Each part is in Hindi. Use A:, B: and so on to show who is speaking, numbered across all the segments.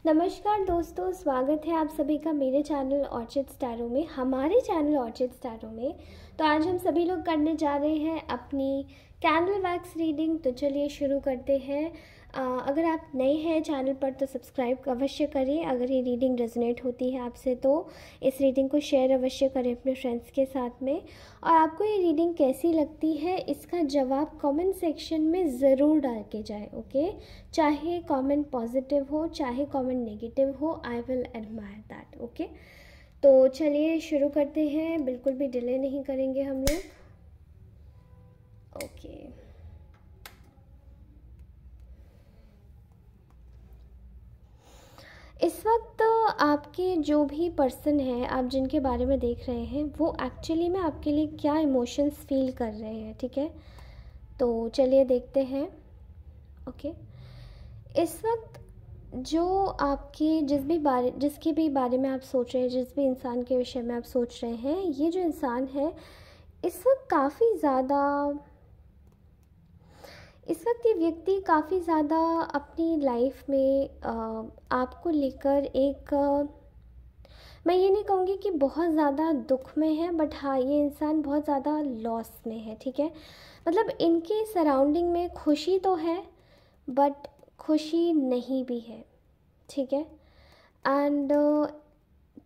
A: नमस्कार दोस्तों, स्वागत है आप सभी का मेरे चैनल ऑर्चिड स्टैरो में, हमारे चैनल ऑर्चिड स्टैरो में। तो आज हम सभी लोग करने जा रहे हैं अपनी कैंडल वैक्स रीडिंग। तो चलिए शुरू करते हैं। अगर आप नए हैं चैनल पर तो सब्सक्राइब अवश्य करें। अगर ये रीडिंग रेजोनेट होती है आपसे तो इस रीडिंग को शेयर अवश्य करें अपने फ्रेंड्स के साथ में। और आपको ये रीडिंग कैसी लगती है इसका जवाब कमेंट सेक्शन में ज़रूर डाल के जाए, ओके। चाहे कमेंट पॉजिटिव हो चाहे कमेंट नेगेटिव हो, I will admire that, okay. तो चलिए शुरू करते हैं, बिल्कुल भी डिले नहीं करेंगे हम लोग, ओके। इस वक्त आपके जो भी पर्सन है, आप जिनके बारे में देख रहे हैं, वो एक्चुअली में आपके लिए क्या इमोशंस फील कर रहे हैं, ठीक है। तो चलिए देखते हैं, ओके। इस वक्त जो आपके जिसके भी बारे में आप सोच रहे हैं, जिस भी इंसान के विषय में आप सोच रहे हैं, ये जो इंसान है इस वक्त ये व्यक्ति काफ़ी ज़्यादा अपनी लाइफ में आपको लेकर एक मैं ये नहीं कहूँगी कि बहुत ज़्यादा दुख में है, बट हाँ, ये इंसान बहुत ज़्यादा लॉस में है, ठीक है। मतलब इनके सराउंडिंग में खुशी तो है बट खुशी नहीं भी है, ठीक है। एंड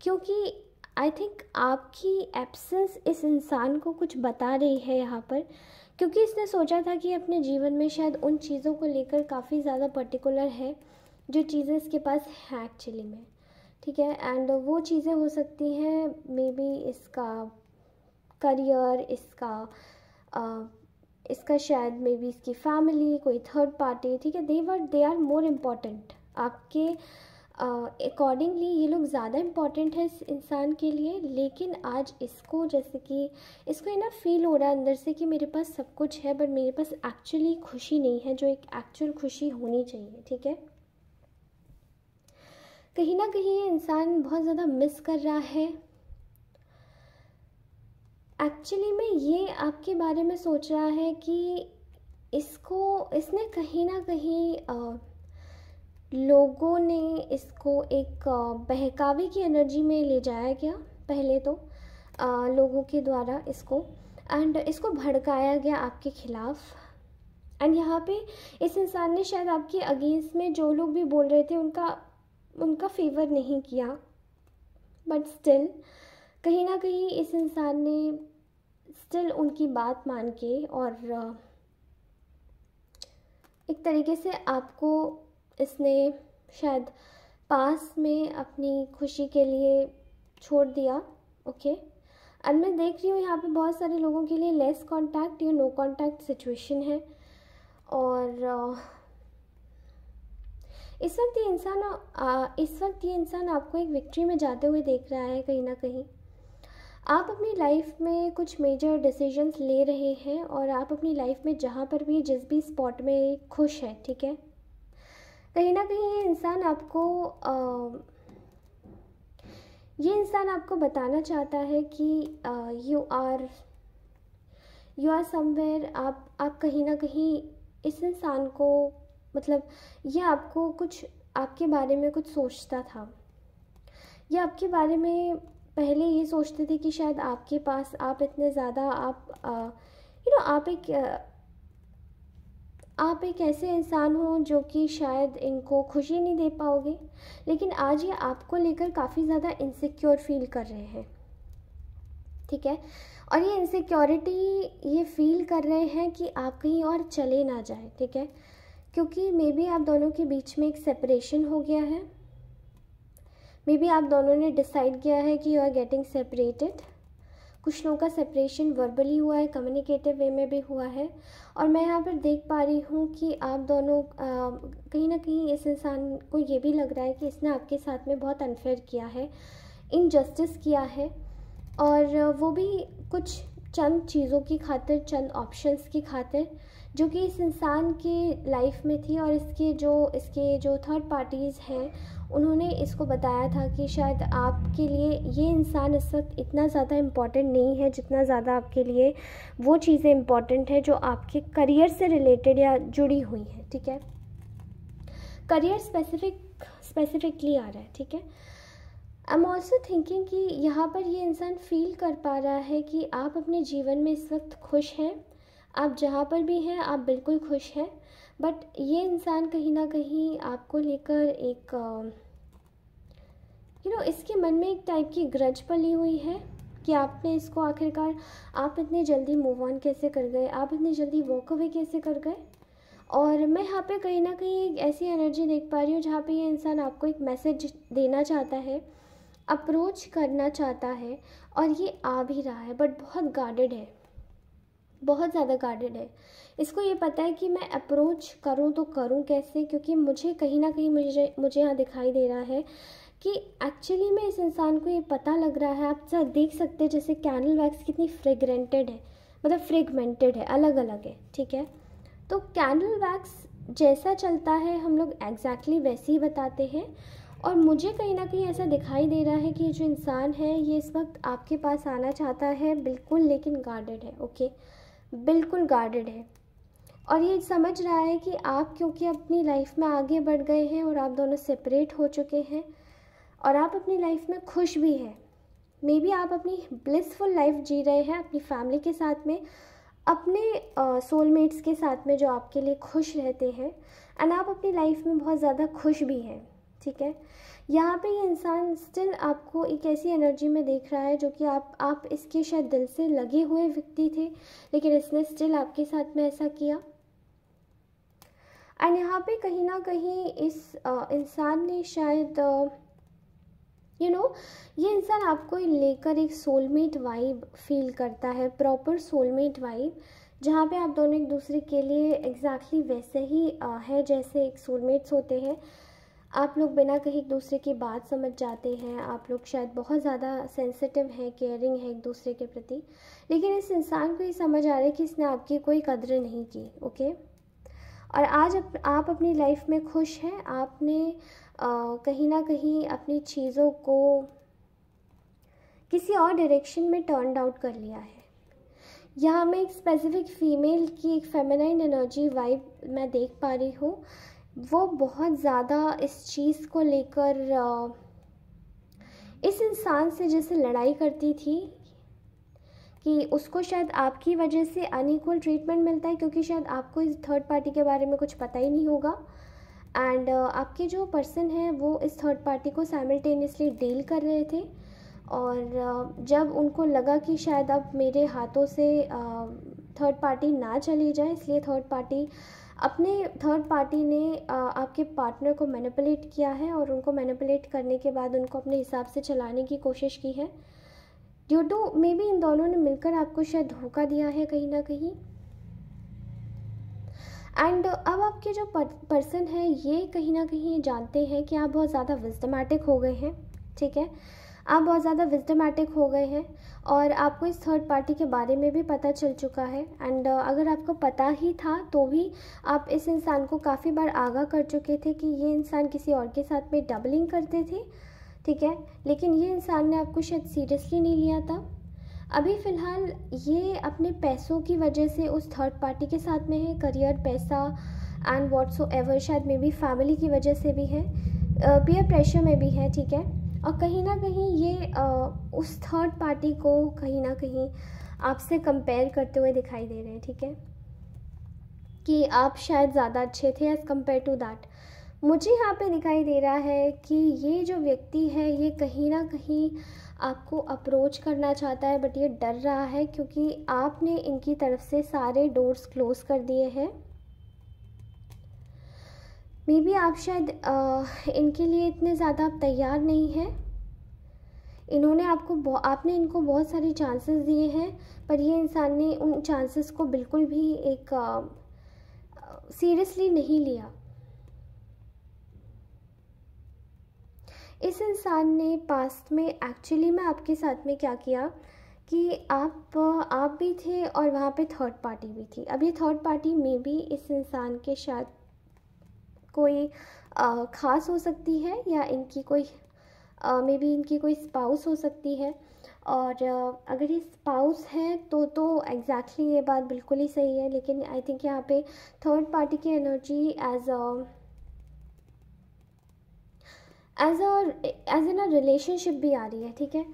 A: क्योंकि आई थिंक आपकी एब्सेंस इस इंसान को कुछ बता रही है यहाँ पर, क्योंकि इसने सोचा था कि अपने जीवन में शायद उन चीज़ों को लेकर काफ़ी ज़्यादा पर्टिकुलर है जो चीज़ें इसके पास हैं एक्चुअली में, ठीक है। एंड वो चीज़ें हो सकती हैं मे बी इसका करियर, इसका शायद मे बी इसकी फैमिली, कोई थर्ड पार्टी, ठीक है। दे आर मोर इम्पॉर्टेंट आपके अकॉर्डिंगली। ये लोग ज़्यादा इम्पॉर्टेंट है इस इंसान के लिए, लेकिन आज इसको जैसे कि इसको ये ना फील हो रहा है अंदर से कि मेरे पास सब कुछ है बट मेरे पास एक्चुअली खुशी नहीं है, जो एक एक्चुअल खुशी होनी चाहिए, ठीक है। कहीं ना कहीं ये इंसान बहुत ज़्यादा मिस कर रहा है एक्चुअली में। ये आपके बारे में सोच रहा है कि इसने कहीं ना कहीं लोगों ने इसको एक बहकावे की एनर्जी में ले जाया गया पहले तो लोगों के द्वारा इसको भड़काया गया आपके खिलाफ। एंड यहाँ पे इस इंसान ने शायद आपके अगेंस्ट में जो लोग भी बोल रहे थे उनका फेवर नहीं किया, बट स्टिल कहीं ना कहीं इस इंसान ने स्टिल उनकी बात मान के और एक तरीके से आपको इसने शायद पास में अपनी खुशी के लिए छोड़ दिया, ओके। एंड मैं देख रही हूँ यहाँ पे बहुत सारे लोगों के लिए लेस कांटेक्ट या नो कांटेक्ट सिचुएशन है। और इस वक्त ये इंसान आपको एक विक्ट्री में जाते हुए देख रहा है। कहीं ना कहीं आप अपनी लाइफ में कुछ मेजर डिसीजंस ले रहे हैं और आप अपनी लाइफ में जहाँ पर भी जिस भी स्पॉट में खुश है, ठीक है। कहीं ना कहीं ये इंसान आपको बताना चाहता है कि यू आर समवेयर। आप कहीं ना कहीं इस इंसान को, मतलब ये आपको कुछ आपके बारे में कुछ सोचता था, ये आपके बारे में पहले ये सोचते थे कि शायद आपके पास आप इतने ज़्यादा आप एक ऐसे इंसान हो जो कि शायद इनको खुशी नहीं दे पाओगे, लेकिन आज ये आपको लेकर काफ़ी ज़्यादा इनसिक्योर फील कर रहे हैं, ठीक है। और ये इनसिक्योरिटी ये फील कर रहे हैं कि आप कहीं और चले ना जाए, ठीक है। क्योंकि मे बी आप दोनों के बीच में एक सेपरेशन हो गया है, मे बी आप दोनों ने डिसाइड किया है कि यू आर गेटिंग सेपरेटेड। कुछ लोगों का सेपरेशन वर्बली हुआ है, कम्युनिकेटिव वे में भी हुआ है। और मैं यहाँ पर देख पा रही हूँ कि आप दोनों कहीं ना कहीं इस इंसान को ये भी लग रहा है कि इसने आपके साथ में बहुत अनफेयर किया है, इनजस्टिस किया है। और वो भी कुछ चंद चीज़ों की खातिर, चंद ऑप्शंस की खातिर जो कि इस इंसान की लाइफ में थी। और इसके जो थर्ड पार्टीज़ हैं उन्होंने इसको बताया था कि शायद आपके लिए ये इंसान इस वक्त इतना ज़्यादा इम्पॉर्टेंट नहीं है जितना ज़्यादा आपके लिए वो चीज़ें इम्पॉर्टेंट है जो आपके करियर से रिलेटेड या जुड़ी हुई हैं, ठीक है। करियर स्पेसिफिकली आ रहा है, ठीक है। आई एम ऑल्सो थिंकिंग कि यहाँ पर ये इंसान फील कर पा रहा है कि आप अपने जीवन में इस वक्त खुश हैं, आप जहाँ पर भी हैं आप बिल्कुल खुश हैं, बट ये इंसान कहीं ना कहीं आपको लेकर एक इसके मन में एक टाइप की ग्रज पली हुई है कि आपने इसको आखिरकार, आप इतने जल्दी मूव ऑन कैसे कर गए, आप इतनी जल्दी वॉक अवे कैसे कर गए। और मैं यहाँ पे कहीं ना कहीं एक ऐसी एनर्जी देख पा रही हूँ जहाँ पे ये इंसान आपको एक मैसेज देना चाहता है, अप्रोच करना चाहता है, और ये आ भी रहा है, बट बहुत गार्डेड है, बहुत ज़्यादा गार्डेड है। इसको ये पता है कि मैं अप्रोच करूँ तो करूँ कैसे, क्योंकि मुझे कहीं ना कहीं मुझे यहाँ दिखाई दे रहा है कि एक्चुअली में इस इंसान को ये पता लग रहा है। आप देख सकते हैं जैसे कैंडल वैक्स कितनी फ्रेगरेंटेड है, मतलब फ्रेगमेंटेड है, अलग अलग है, ठीक है। तो कैंडल वैक्स जैसा चलता है हम लोग एग्जैक्टली वैसे ही बताते हैं, और मुझे कहीं ना कहीं ऐसा दिखाई दे रहा है कि जो इंसान है ये इस वक्त आपके पास आना चाहता है बिल्कुल, लेकिन गार्डेड है, ओके, बिल्कुल गार्डेड है। और ये समझ रहा है कि आप क्योंकि अपनी लाइफ में आगे बढ़ गए हैं और आप दोनों सेपरेट हो चुके हैं और आप अपनी लाइफ में खुश भी हैं, मे बी आप अपनी ब्लिसफुल लाइफ जी रहे हैं अपनी फैमिली के साथ में, अपने सोलमेट्स के साथ में जो आपके लिए खुश रहते हैं, एंड आप अपनी लाइफ में बहुत ज़्यादा खुश भी हैं, ठीक है। यहाँ पे ये इंसान स्टिल आपको एक ऐसी एनर्जी में देख रहा है जो कि आप इसके शायद दिल से लगे हुए व्यक्ति थे, लेकिन इसने स्टिल आपके साथ में ऐसा किया। एंड यहाँ पे कहीं ना कहीं इस इंसान ने शायद ये इंसान आपको लेकर एक सोलमेट वाइब फील करता है, प्रॉपर सोलमेट वाइब, जहाँ पे आप दोनों एक दूसरे के लिए एग्जैक्टली वैसे ही है जैसे एक सोलमेट्स होते हैं। आप लोग बिना कहीं एक दूसरे की बात समझ जाते हैं, आप लोग शायद बहुत ज़्यादा सेंसिटिव हैं, केयरिंग है एक दूसरे के प्रति, लेकिन इस इंसान को ये समझ आ रहा है कि इसने आपकी कोई कदर नहीं की, ओके। और आज आप अपनी लाइफ में खुश हैं, आपने कहीं ना कहीं अपनी चीज़ों को किसी और डायरेक्शन में टर्न आउट कर लिया है। यहाँ मैं एक स्पेसिफिक फीमेल की एक फेमिनाइन एनर्जी वाइब मैं देख पा रही हूँ, वो बहुत ज़्यादा इस चीज़ को लेकर इस इंसान से जैसे लड़ाई करती थी कि उसको शायद आपकी वजह से अनइक्वल ट्रीटमेंट मिलता है, क्योंकि शायद आपको इस थर्ड पार्टी के बारे में कुछ पता ही नहीं होगा, एंड आपके जो पर्सन हैं वो इस थर्ड पार्टी को साइमल्टेनियसली डील कर रहे थे। और जब उनको लगा कि शायद अब मेरे हाथों से थर्ड पार्टी ना चली जाए, इसलिए थर्ड पार्टी ने आपके पार्टनर को मैनिपुलेट किया है, और उनको मैनिपुलेट करने के बाद उनको अपने हिसाब से चलाने की कोशिश की है। ड्यू टू मे बी इन दोनों ने मिलकर आपको शायद धोखा दिया है कहीं ना कहीं। एंड अब आपके जो पर्सन है ये कहीं ना कहीं जानते हैं कि आप बहुत ज़्यादा विज़डमेटिक हो गए हैं, ठीक है, आप बहुत ज़्यादा विज़डमेटिक हो गए हैं, और आपको इस थर्ड पार्टी के बारे में भी पता चल चुका है। एंड अगर आपको पता ही था तो भी आप इस इंसान को काफ़ी बार आगाह कर चुके थे कि ये इंसान किसी और के साथ में डबलिंग करते थे, ठीक है, लेकिन ये इंसान ने आपको शायद सीरियसली नहीं लिया था। अभी फ़िलहाल ये अपने पैसों की वजह से उस थर्ड पार्टी के साथ में है, करियर, पैसा एंड व्हाटसोएवर, शायद मे बी फैमिली की वजह से भी है, पीयर प्रेशर में भी है, ठीक है। और कहीं ना कहीं ये उस थर्ड पार्टी को कहीं ना कहीं आपसे कंपेयर करते हुए दिखाई दे रहे हैं, ठीक है, कि आप शायद ज़्यादा अच्छे थे एज़ कम्पेयर टू दैट। मुझे यहाँ पे दिखाई दे रहा है कि ये जो व्यक्ति है ये कहीं ना कहीं आपको अप्रोच करना चाहता है, बट ये डर रहा है क्योंकि आपने इनकी तरफ से सारे डोर्स क्लोज कर दिए हैं। मे बी आप शायद इनके लिए इतने ज़्यादा आप तैयार नहीं हैं। आपने इनको बहुत सारे चांसेस दिए हैं, पर ये इंसान ने उन चांसेस को बिल्कुल भी एक सीरियसली नहीं लिया। इस इंसान ने पास्ट में एक्चुअली में आपके साथ में क्या किया कि आप भी थे और वहाँ पे थर्ड पार्टी भी थी। अब ये थर्ड पार्टी में भी इस इंसान के शायद कोई ख़ास हो सकती है, या इनकी कोई मे बी इनकी कोई स्पाउस हो सकती है। और अगर ये स्पाउस है तो एग्जैक्टली ये बात बिल्कुल ही सही है, लेकिन आई थिंक यहाँ पे थर्ड पार्टी की energy as as in a relationship भी आ रही है, ठीक है।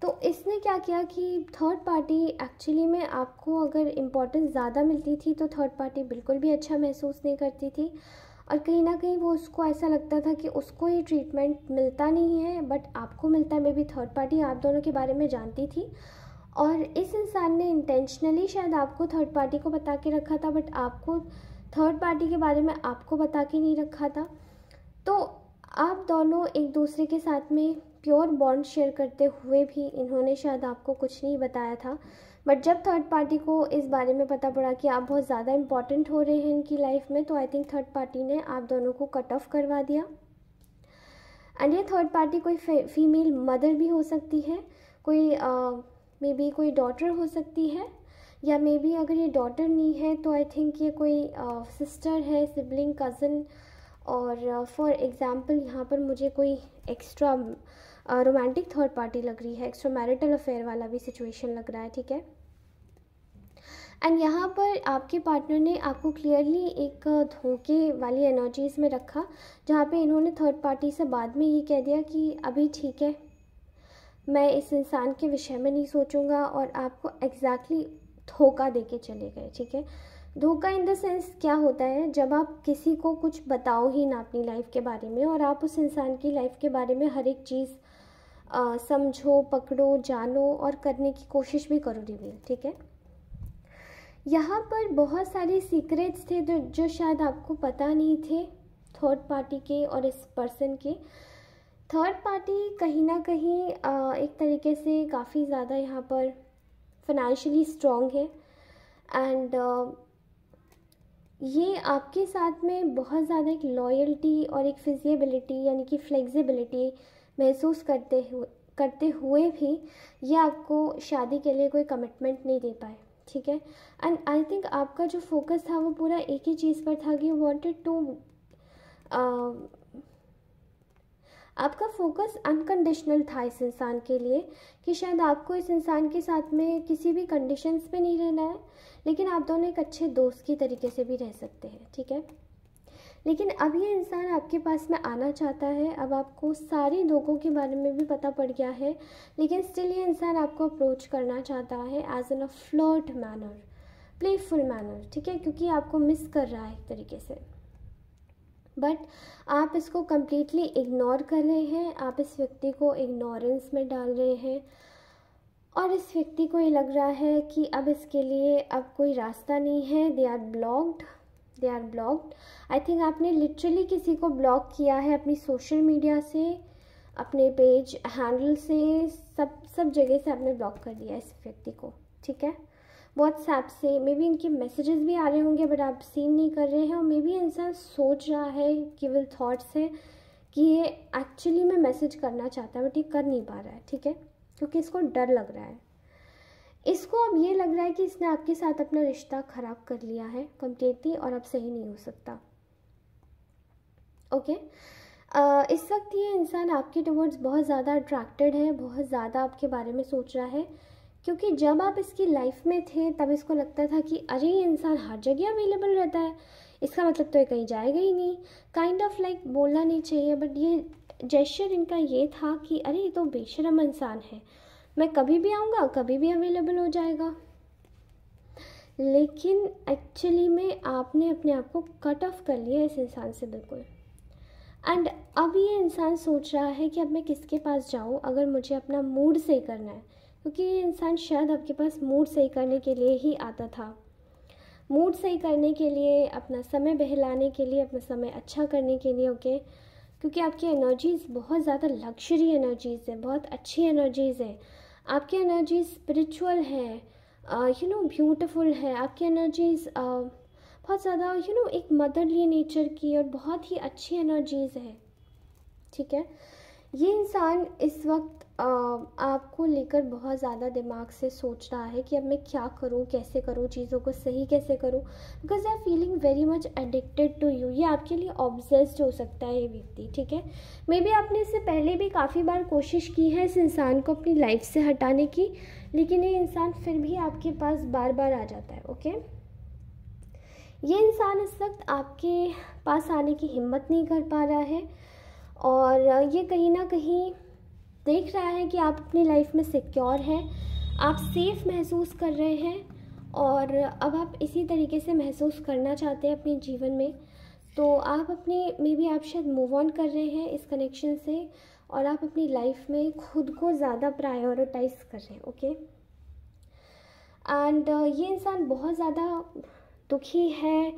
A: तो इसने क्या किया कि थर्ड पार्टी एक्चुअली में आपको अगर इम्पोर्टेंस ज़्यादा मिलती थी तो थर्ड पार्टी बिल्कुल भी अच्छा महसूस नहीं करती थी, और कहीं ना कहीं वो उसको ऐसा लगता था कि उसको ये ट्रीटमेंट मिलता नहीं है बट आपको मिलता है। मे बी थर्ड पार्टी आप दोनों के बारे में जानती थी और इस इंसान ने इंटेंशनली शायद आपको थर्ड पार्टी को बता के रखा था, बट आपको थर्ड पार्टी के बारे में आपको बता के नहीं रखा था। तो आप दोनों एक दूसरे के साथ में प्योर बॉन्ड शेयर करते हुए भी इन्होंने शायद आपको कुछ नहीं बताया था, बट जब थर्ड पार्टी को इस बारे में पता पड़ा कि आप बहुत ज़्यादा इम्पॉर्टेंट हो रहे हैं इनकी लाइफ में, तो आई थिंक थर्ड पार्टी ने आप दोनों को कट ऑफ करवा दिया। एंड ये थर्ड पार्टी कोई फीमेल मदर भी हो सकती है, कोई मे बी कोई डॉटर हो सकती है, या मे बी अगर ये डॉटर नहीं है तो आई थिंक ये कोई सिस्टर है, सिबलिंग, कज़न, और फॉर एग्ज़ाम्पल यहाँ पर मुझे कोई एक्स्ट्रा रोमांटिक थर्ड पार्टी लग रही है, एक्स्ट्रा मैरिटल अफेयर वाला भी सिचुएशन लग रहा है, ठीक है। एंड यहाँ पर आपके पार्टनर ने आपको क्लियरली एक धोखे वाली एनर्जीज़ में रखा, जहाँ पे इन्होंने थर्ड पार्टी से बाद में ये कह दिया कि अभी ठीक है, मैं इस इंसान के विषय में नहीं सोचूंगा, और आपको एग्जैक्टली धोखा दे के चले गए, ठीक है। धोखा इन द सेंस क्या होता है, जब आप किसी को कुछ बताओ ही ना अपनी लाइफ के बारे में, और आप उस इंसान की लाइफ के बारे में हर एक चीज़ समझो, पकड़ो, जानो और करने की कोशिश भी करो रिवील, ठीक है। यहाँ पर बहुत सारे सीक्रेट्स थे जो शायद आपको पता नहीं थे थर्ड पार्टी के और इस पर्सन के। थर्ड पार्टी कहीं ना कहीं एक तरीके से काफ़ी ज़्यादा यहाँ पर फाइनेंशियली स्ट्रॉन्ग है, एंड ये आपके साथ में बहुत ज़्यादा एक लॉयल्टी और एक फिजिबिलिटी यानी कि फ्लेक्सिबिलिटी महसूस करते हुए भी ये आपको शादी के लिए कोई कमिटमेंट नहीं दे पाए, ठीक है। एंड आई थिंक आपका जो फोकस था वो पूरा एक ही चीज़ पर था कि यू वांटेड टू, आपका फोकस अनकंडीशनल था इस इंसान के लिए, कि शायद आपको इस इंसान के साथ में किसी भी कंडीशंस पे नहीं रहना है, लेकिन आप दोनों एक अच्छे दोस्त की तरीके से भी रह सकते हैं, ठीक है। लेकिन अब ये इंसान आपके पास में आना चाहता है, अब आपको सारे धोखों के बारे में भी पता पड़ गया है, लेकिन स्टिल ये इंसान आपको अप्रोच करना चाहता है as an a flirt manner, playful manner, ठीक है, क्योंकि आपको मिस कर रहा है एक तरीके से। बट आप इसको कम्प्लीटली इग्नोर कर रहे हैं, आप इस व्यक्ति को इग्नोरेंस में डाल रहे हैं, और इस व्यक्ति को ये लग रहा है कि अब इसके लिए अब कोई रास्ता नहीं है, they are blocked. I think आपने लिटरली किसी को ब्लॉक किया है अपनी सोशल मीडिया से, अपने पेज हैंडल से, सब जगह से आपने ब्लॉक कर दिया इस व्यक्ति को, ठीक है। व्हाट्सएप से मे बी इनके मैसेजेस भी आ रहे होंगे बट आप सीन नहीं कर रहे हैं, और मे बी इंसान सोच रहा है, केवल थॉट्स है कि ये एक्चुअली में मैसेज करना चाहता है बट ये कर नहीं पा रहा है, ठीक है, क्योंकि इसको डर लग रहा है। इसको अब ये लग रहा है कि इसने आपके साथ अपना रिश्ता ख़राब कर लिया है कम्प्लीटली, और अब सही नहीं हो सकता, ओके। इस वक्त ये इंसान आपके टुवर्ड्स बहुत ज़्यादा अट्रैक्टेड है, बहुत ज़्यादा आपके बारे में सोच रहा है, क्योंकि जब आप इसकी लाइफ में थे तब इसको लगता था कि अरे ये इंसान हर जगह अवेलेबल रहता है, इसका मतलब तो ये कहीं जाएगा ही नहीं, काइंड ऑफ लाइक बोलना नहीं चाहिए, बट ये जेस्चर इनका ये था कि अरे ये तो बेशर्म इंसान है, मैं कभी भी आऊँगा कभी भी अवेलेबल हो जाएगा। लेकिन एक्चुअली में आपने अपने आप को कट ऑफ कर लिया इस इंसान से बिल्कुल, एंड अब ये इंसान सोच रहा है कि अब मैं किसके पास जाऊँ अगर मुझे अपना मूड सही करना है, क्योंकि ये इंसान शायद आपके पास मूड सही करने के लिए ही आता था, मूड सही करने के लिए, अपना समय बहलाने के लिए, अपना समय अच्छा करने के लिए, ओके। क्योंकि आपकी एनर्जीज़ बहुत ज़्यादा लग्जरी एनर्जीज़ है, बहुत अच्छी एनर्जीज़ है, आपकी एनर्जीज स्पिरिचुअल है, ब्यूटीफुल है, आपकी एनर्जीज़ बहुत ज़्यादा एक मदरली नेचर की और बहुत ही अच्छी एनर्जीज़ है, ठीक है। ये इंसान इस वक्त आपको लेकर बहुत ज़्यादा दिमाग से सोच रहा है कि अब मैं क्या करूं, कैसे करूं, चीज़ों को सही कैसे करूं, because I feeling very much addicted to you. ये आपके लिए ऑब्सेस्ड हो सकता है ये व्यक्ति, ठीक है। मे बी आपने इससे पहले भी काफ़ी बार कोशिश की है इस इंसान को अपनी लाइफ से हटाने की, लेकिन ये इंसान फिर भी आपके पास बार बार आ जाता है, ओके। ये इंसान इस वक्त आपके पास आने की हिम्मत नहीं कर पा रहा है, और ये कहीं ना कहीं देख रहा है कि आप अपनी लाइफ में सिक्योर हैं, आप सेफ़ महसूस कर रहे हैं और अब आप इसी तरीके से महसूस करना चाहते हैं अपने जीवन में। तो आप अपने आप शायद मूव ऑन कर रहे हैं इस कनेक्शन से और आप अपनी लाइफ में खुद को ज़्यादा प्रायोरिटाइज कर रहे हैं। ओके, एंड ये इंसान बहुत ज़्यादा दुखी है,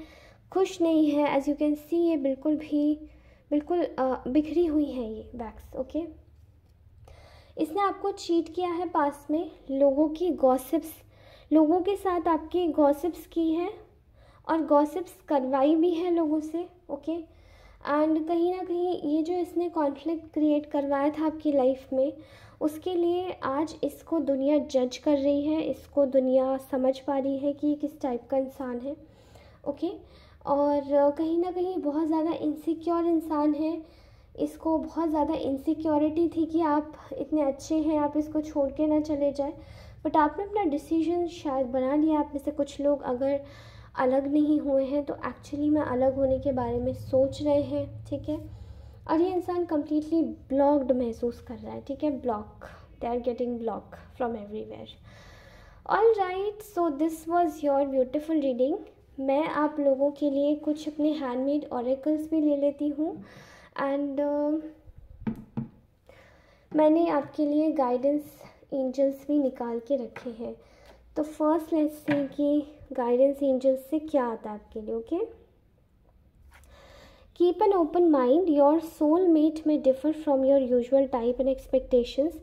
A: खुश नहीं है। एज यू कैन सी ये बिल्कुल बिखरी हुई है ये बैग्स। ओके, इसने आपको चीट किया है पास्ट में, लोगों के साथ आपकी गॉसिप्स की है और गॉसिप्स करवाई भी है लोगों से। ओके, एंड कहीं ना कहीं ये जो इसने कॉन्फ्लिक्ट क्रिएट करवाया था आपकी लाइफ में, उसके लिए आज इसको दुनिया जज कर रही है, इसको दुनिया समझ पा रही है कि किस टाइप का इंसान है। ओके, और कहीं ना कहीं बहुत ज़्यादा इनसिक्योर इंसान है, इसको बहुत ज़्यादा इनसिक्योरिटी थी कि आप इतने अच्छे हैं, आप इसको छोड़ के ना चले जाए, बट आपने अपना डिसीजन शायद बना लिया। आप में से कुछ लोग अगर अलग नहीं हुए हैं तो एक्चुअली में अलग होने के बारे में सोच रहे हैं। ठीक है, और ये इंसान कम्प्लीटली ब्लॉक्ड महसूस कर रहा है। ठीक है, they are getting block from everywhere. All right, so this was your beautiful reading. मैं आप लोगों के लिए कुछ अपने हैंडमेड ऑरेकल्स भी ले लेती हूँ एंड मैंने आपके लिए गाइडेंस एंजल्स भी निकाल के रखे हैं। तो फर्स्ट लेट्स सी कि गाइडेंस एंजल्स से क्या आता है आपके लिए। Okay, keep an open mind, your soul mate may differ from your usual type and expectations.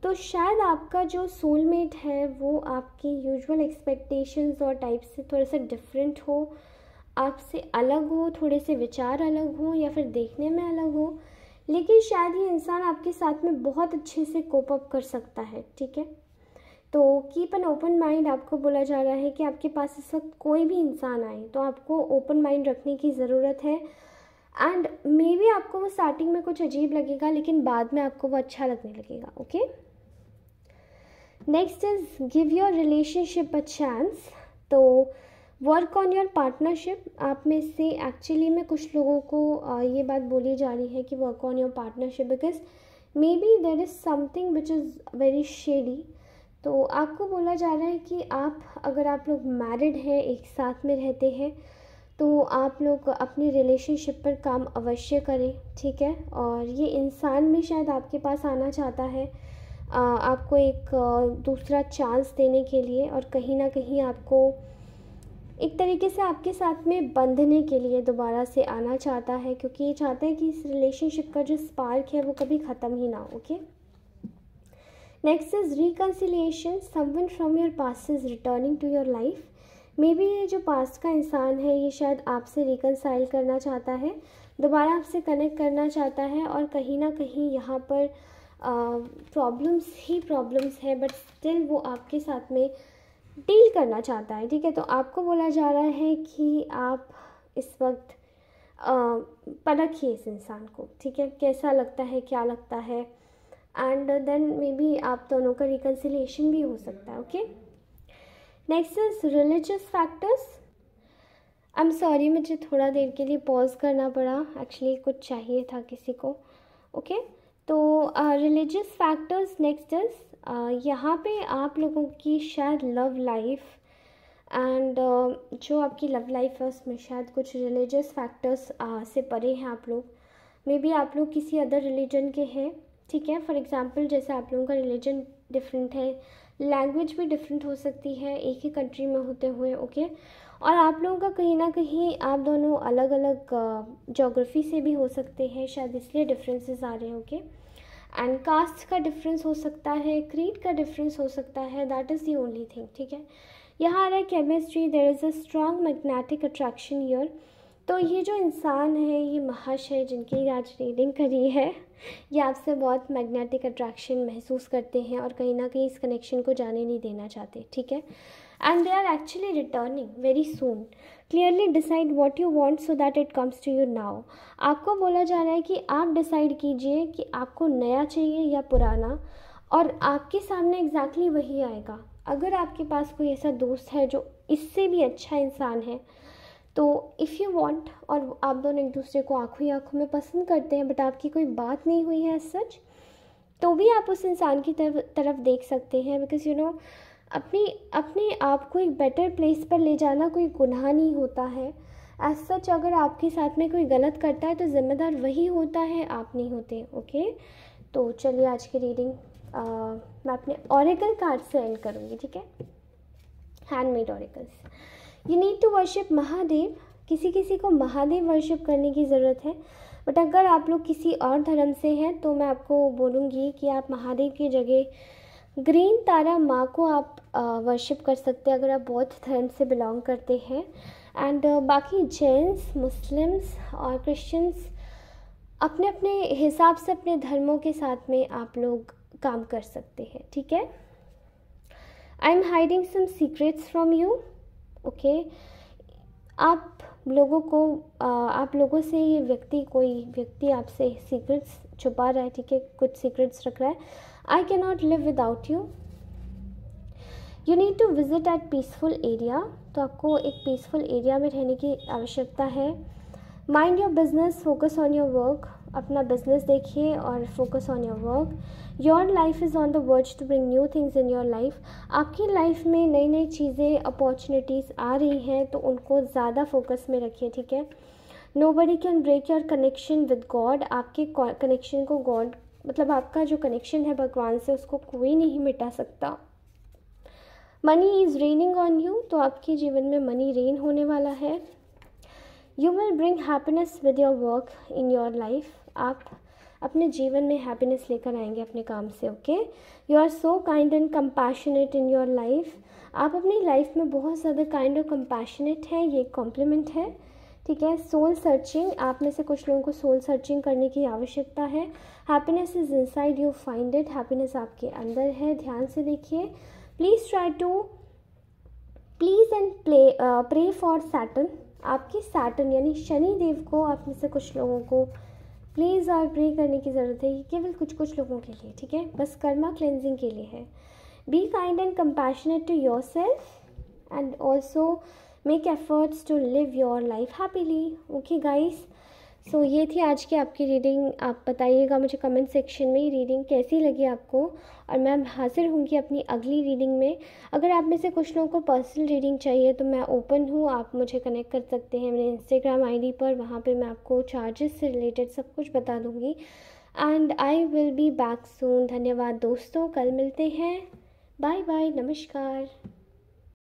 A: तो शायद आपका जो सोलमेट है वो आपकी यूजुअल एक्सपेक्टेशंस और टाइप से थोड़ा सा डिफरेंट हो, आपसे अलग हो, थोड़े से विचार अलग हो या फिर देखने में अलग हो, लेकिन शायद ये इंसान आपके साथ में बहुत अच्छे से कोप अप कर सकता है। ठीक है, तो कीप एन ओपन माइंड आपको बोला जा रहा है कि आपके पास इस वक्त कोई भी इंसान आए तो आपको ओपन माइंड रखने की ज़रूरत है। एंड मे बी आपको वो स्टार्टिंग में कुछ अजीब लगेगा लेकिन बाद में आपको वो अच्छा लगने लगेगा। Okay, next is give your relationship a chance. तो वर्क ऑन योर पार्टनरशिप। आप में से एक्चुअली में कुछ लोगों को ये बात बोली जा रही है कि work on your partnership because may be there is something which is very shady. तो आपको बोला जा रहा है कि अगर आप लोग मैरिड हैं, एक साथ में रहते हैं, तो आप लोग अपनी रिलेशनशिप पर काम अवश्य करें। ठीक है, और ये इंसान भी शायद आपके पास आना चाहता है आपको एक दूसरा चांस देने के लिए और कहीं ना कहीं आपको एक तरीके से आपके साथ में बंधने के लिए दोबारा से आना चाहता है, क्योंकि ये चाहता है कि इस रिलेशनशिप का जो स्पार्क है वो कभी ख़त्म ही ना हो। Okay, next is reconciliation. Someone from your past is returning to your life. Maybe ये जो पास्ट का इंसान है ये शायद आपसे रिकन्साइल करना चाहता है, दोबारा आपसे कनेक्ट करना चाहता है और कहीं ना कहीं यहाँ पर प्रॉब्लम्स है, बट स्टिल वो आपके साथ में डील करना चाहता है। ठीक है, तो आपको बोला जा रहा है कि आप इस वक्त परखिए इस इंसान को। ठीक है, कैसा लगता है, क्या लगता है, एंड देन मे बी आप दोनों का रिकन्सिलिएशन भी हो सकता है। Okay, next is religious factors. I am sorry, मुझे थोड़ा देर के लिए पॉज करना पड़ा, एक्चुअली कुछ चाहिए था किसी को। ओके, तो रिलीजियस फैक्टर्स नेक्स्ट इज यहाँ पे आप लोगों की शायद लव लाइफ एंड जो आपकी लव लाइफ है उसमें शायद कुछ रिलीजियस फैक्टर्स से परे हैं आप लोग। मे बी आप लोग किसी अदर रिलीजन के हैं। ठीक है, फॉर एग्जांपल जैसे आप लोगों का रिलीजन डिफरेंट है, लैंग्वेज भी डिफरेंट हो सकती है एक ही कंट्री में होते हुए। ओके, और आप लोगों का कहीं ना कहीं आप दोनों अलग अलग जोग्राफी से भी हो सकते हैं, शायद इसलिए डिफरेंसेस आ रहे हैं। ओके, एंड कास्ट का डिफरेंस हो सकता है, क्रीड का डिफरेंस हो सकता है, that is the only thing. ठीक है, यहाँ आ रहा है chemistry, there is a strong magnetic attraction here. तो ये जो इंसान है, ये महाशय जिनकी आज रीडिंग करी है, ये आपसे बहुत मैग्नेटिक अट्रैक्शन महसूस करते हैं और कहीं ना कहीं इस कनेक्शन को जाने नहीं देना चाहते। ठीक है, and they are actually returning very soon. Clearly decide what you want so that it comes to you now. आपको बोला जा रहा है कि आप डिसाइड कीजिए कि आपको नया चाहिए या पुराना, और आपके सामने एग्जैक्टली वही आएगा। अगर आपके पास कोई ऐसा दोस्त है जो इससे भी अच्छा इंसान है, तो इफ़ यू वांट, और आप दोनों एक दूसरे को आंखों ही आंखों में पसंद करते हैं बट आपकी कोई बात नहीं हुई है एज सच, तो भी आप उस इंसान की तरफ देख सकते हैं, बिकॉज यू नो अपने आप को एक बेटर प्लेस पर ले जाना कोई गुनाह नहीं होता है एज सच। अगर आपके साथ में कोई गलत करता है तो ज़िम्मेदार वही होता है, आप नहीं होते। ओके, तो चलिए आज की रीडिंग मैं अपने ऑरेकल कार्ड से एंड करूँगी, ठीक है। Handmade oracles. You need to worship Mahadev. किसी किसी को महादेव वर्शिप करने की ज़रूरत है, बट अगर आप लोग किसी और धर्म से हैं तो मैं आपको बोलूँगी कि आप महादेव की जगह ग्रीन तारा माँ को आप वर्शिप कर सकते हैं अगर आप बौद्ध धर्म से बिलोंग करते हैं। एंड बाकी जैन्स, मुस्लिम्स और क्रिश्चियंस अपने अपने हिसाब से अपने धर्मों के साथ में आप लोग काम कर सकते हैं, ठीक है। I am hiding some secrets from you. Okay, आप लोगों से ये कोई व्यक्ति आपसे सीक्रेट्स छुपा रहा है, ठीक है, कुछ सीक्रेट्स रख रहा है। I can not live without you. You need to visit at peaceful area. तो आपको एक पीसफुल एरिया में रहने की आवश्यकता है। Mind your business, focus on your work. अपना बिजनेस देखिए और focus on your work. Your life is on the verge to bring new things in your life. आपकी लाइफ में नई नई चीज़ें, अपॉर्चुनिटीज़ आ रही हैं, तो उनको ज़्यादा फोकस में रखिए, ठीक है। Nobody can break your connection with God. आपके कनेक्शन को गॉड, मतलब आपका जो कनेक्शन है भगवान से, उसको कोई नहीं मिटा सकता। Money is raining on you. तो आपके जीवन में मनी रेन होने वाला है। You will bring happiness with your work in your life. आप अपने जीवन में हैप्पीनेस लेकर आएंगे अपने काम से। Okay, you are so kind and compassionate in your life. आप अपनी लाइफ में बहुत ज़्यादा काइंड और कंपैशनेट हैं, ये कॉम्प्लीमेंट है, ठीक है। सोल सर्चिंग, आप में से कुछ लोगों को सोल सर्चिंग करने की आवश्यकता है। Happiness is inside, you find it. Happiness आपके अंदर है, ध्यान से देखिए। Please and pray for Saturn. आपके सैटर्न यानी शनि देव को आप में से कुछ लोगों को प्लीज़ और प्रे करने की ज़रूरत है। ये केवल कुछ लोगों के लिए, ठीक है, बस कर्मा क्लेंजिंग के लिए है। Be kind and compassionate to your self and also make efforts to live your life happily. Okay guys, so ये थी आज की आपकी रीडिंग। आप बताइएगा मुझे कमेंट सेक्शन में रीडिंग कैसी लगी आपको, और मैं हाजिर होंगी अपनी अगली रीडिंग में। अगर आप में से कुछ लोगों को पर्सनल रीडिंग चाहिए तो मैं ओपन हूँ, आप मुझे कनेक्ट कर सकते हैं मेरे इंस्टाग्राम आईडी पर। वहाँ पे मैं आपको चार्जेस से रिलेटेड सब कुछ बता दूँगी। And I will be back soon. धन्यवाद दोस्तों, कल मिलते हैं। बाय बाय, नमस्कार।